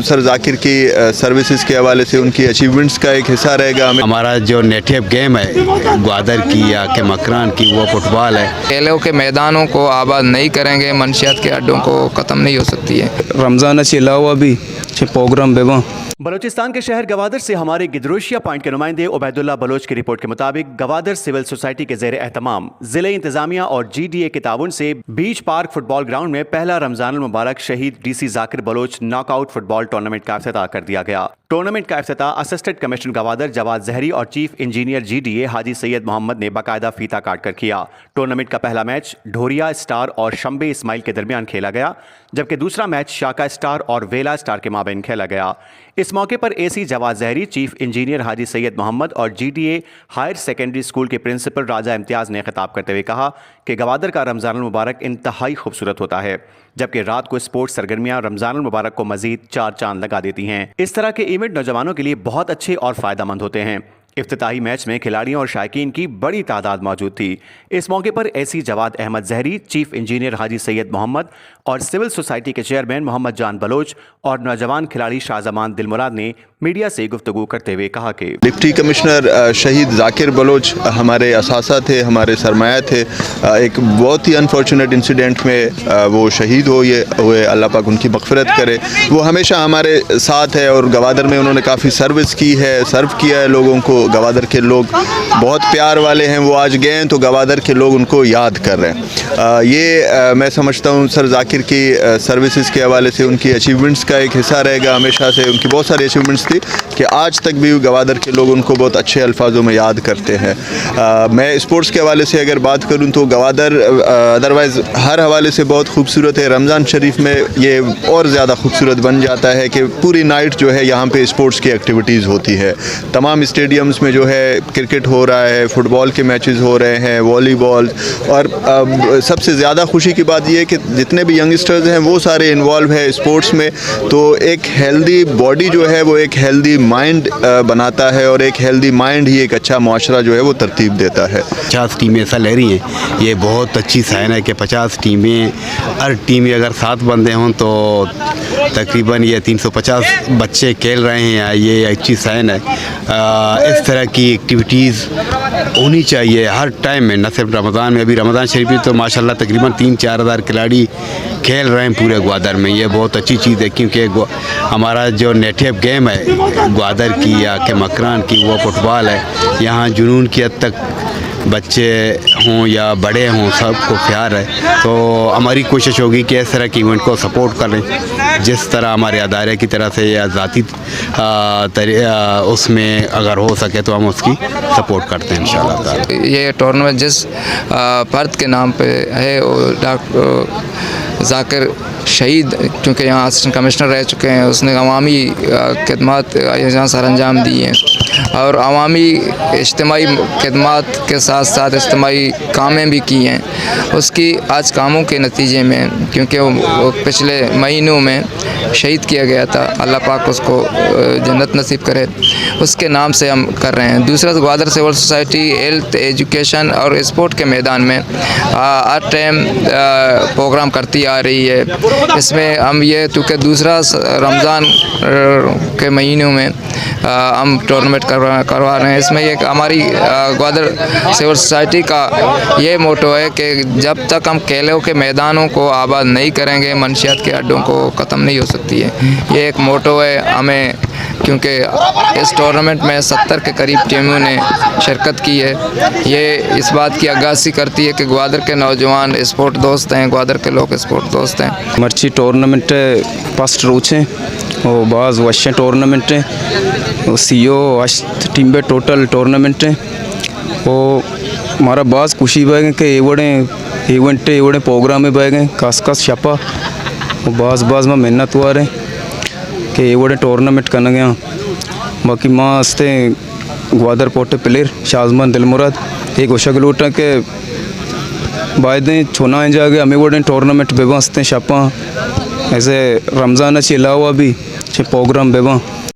Sir Zakir की services के हवाले से उनकी अचीवमेंट्स का एक हिस्सा रहेगा। हमारा जो नेटिव गेम है ग्वादर की या के मकरान की, वो फुटबॉल है। खेलों के मैदानों को आबाद नहीं करेंगे, मंशियात के अड्डों को ख़त्म नहीं हो सकती है। रमज़ान के अलावा भी प्रोग्राम बेवा। बलूचिस्तान के शहर गवादर से हमारे गिदरोशिया पॉइंट के नुमाइंदे उबैदुल्लाह बलोच की रिपोर्ट के मुताबिक गवादर सिविल सोसाइटी के ज़ेर एहतमाम ज़िले इंतजामिया और GDA के ताउन से बीच पार्क फुटबॉल ग्राउंड में पहला रमज़ान मुबारक शहीद DC Zakir Baloch knockout football tournament का इफ्तिताह कर दिया गया। टूर्नामेंट का इफ्तिताह असिस्टेंट कमिश्नर गवादर जवाद जहरी और chief engineer GDA Haji Syed Mohammad ने बाकायदा फीता काट कर किया। टूर्नामेंट का पहला मैच ढोरिया स्टार और शंबे इस्माइल के दरमियान खेला गया, जबकि दूसरा मैच शाका स्टार और वेला स्टार के माबैन खेला गया। इस मौके पर AC जवाद जहरी, चीफ इंजीनियर हाजी सैयद मोहम्मद और GDA हायर सेकेंडरी स्कूल के प्रिंसिपल राजा इम्तियाज़ ने खिताब करते हुए कहा कि गवादर का रमज़ान मुबारक इंतहाई खूबसूरत होता है, जबकि रात को स्पोर्ट्स सरगर्मियां रमज़ान मुबारक को मजीद 4 चांद लगा देती हैं। इस तरह के इवेंट नौजवानों के लिए बहुत अच्छे और फ़ायदेमंद होते हैं। इफ्तिताही मैच में खिलाड़ियों और शायकीन की बड़ी तादाद मौजूद थी। इस मौके पर AC Jawad Ahmed Zehri, chief engineer Haji Syed Mohammad और सिविल सोसाइटी के चेयरमैन मोहम्मद जान बलोच और नौजवान खिलाड़ी शाहजमान दिलमुराद ने मीडिया से गुफ्तगू करते हुए कहा कि डिप्टी कमिश्नर शहीद जाकिर बलोच हमारे असासा थे, हमारे सरमाया थे। एक बहुत ही अनफॉर्चुनेट इंसिडेंट में वो शहीद हुए, अल्लाह पाक उनकी मग़फ़िरत करे। वो हमेशा हमारे साथ है और गवादर में उन्होंने काफ़ी सर्विस की है, सर्व किया है लोगों को। गवादर के लोग बहुत प्यार वाले हैं। वो आज गए हैं तो गवादर के लोग उनको याद कर रहे हैं। ये मैं समझता हूँ सर जाकिर की सर्विसेज के हवाले से उनकी अचीवमेंट्स का एक हिस्सा रहेगा। हमेशा से उनकी बहुत सारी अचीवमेंट्स थी कि आज तक भी गवादर के लोग उनको बहुत अच्छे अल्फाजों में याद करते हैं। मैं स्पोर्ट्स के हवाले से अगर बात करूँ तो गवादर अदरवाइज़ हर हवाले से बहुत खूबसूरत है। रमज़ान शरीफ में ये और ज़्यादा खूबसूरत बन जाता है कि पूरी नाइट जो है यहाँ पे स्पोर्ट्स की एक्टिविटीज़ होती है। तमाम स्टेडियम्स में जो है क्रिकेट हो रहा है, फुटबॉल के मैचेस हो रहे हैं, वॉलीबॉल, और सबसे ज़्यादा खुशी की बात यह है कि जितने भी यंगस्टर्स हैं वो सारे इन्वॉल्व है स्पोर्ट्स में। तो एक हेल्दी बॉडी जो है वो एक हेल्दी माइंड बनाता है और एक हेल्दी माइंड ही एक अच्छा मुआशरा जो है वो तरतीब देता है। 50 टीमें ऐसा ले रही हैं, ये बहुत अच्छी साइन है कि 50 टीमें, हर टीम में अगर 7 बंदे हों तो तकरीबन ये 350 बच्चे खेल रहे हैं। ये अच्छी साइन है। इस तरह की एक्टिविटीज़ होनी चाहिए हर टाइम में, न सिर्फ रमज़ान में। अभी रमज़ान शरीफ में तो माशाल्लाह तकरीबन 3-4 हज़ार खिलाड़ी खेल रहे हैं पूरे ग्वादर में। ये बहुत अच्छी चीज़ है, क्योंकि हमारा जो नेटिव गेम है ग्वादर की या के मकरान की, वो फुटबॉल है। यहाँ जुनून की हद तक बच्चे हों या बड़े हों, सबको प्यार है। तो हमारी कोशिश होगी कि इस तरह के इवेंट को सपोर्ट करें, जिस तरह हमारे अदारे की तरह से या ज़ाती उसमें अगर हो सके तो हम उसकी सपोर्ट करते हैं इंशाल्लाह। ये टूर्नामेंट जिस फर्द के नाम पे है, डॉक्टर जाकिर शहीद, क्योंकि यहाँ असिस्टेंट कमिश्नर रह चुके हैं, उसने अवामी खदमात यहाँ सर अंजाम दी हैं और अवामी इज्तिमाई खदमात के साथ साथ इज्तिमाई कामें भी की हैं। उसकी आज कामों के नतीजे में, क्योंकि वो पिछले महीनों में शहीद किया गया था, अल्लाह पाक उसको जन्नत नसीब करे, उसके नाम से हम कर रहे हैं। दूसरा Gwadar civil society health, education और स्पोर्ट के मैदान में हर टाइम प्रोग्राम करती आ रही है। इसमें हम ये, चूँकि दूसरा रमज़ान के महीनों में हम टूर्नामेंट करवा रहे हैं, इसमें एक हमारी ग्वादर सिविल सोसाइटी का ये मोटो है कि जब तक हम खेलों के मैदानों को आबाद नहीं करेंगे, मंशियात के अड्डों को ख़त्म नहीं हो सकती है। ये एक मोटो है हमें, क्योंकि इस टूर्नामेंट में 70 के करीब टीमों ने शिरकत की है। ये इस बात की अगासी करती है कि ग्वादर के नौजवान स्पोर्ट दोस्त हैं, ग्वादर के लोग स्पोर्ट दोस्त हैं। मर्ची टूर्नामेंट फर्स्ट रोच है और बाज़ वशे टूर्नामेंट है, CO टीम पे टोटल टूर्नामेंट है। और हमारा बाज़ खुशी बैग कि एवड़े प्रोग्राम में बैग खास छापा और बाज़ में मेहनत हुआ रहे कि एवड़े टूर्नामेंट करने गया। बाकी माँ हंसते ग्वादर पोटे प्लेयर शाहजमान दिलमुराद एक वशगलूट है कि बायदें छोना जाके हमें वोड़े टूर्नामेंट बेबा हंसते छापा। ऐसे रमज़ान के अलावा भी प्रोग्राम बेबा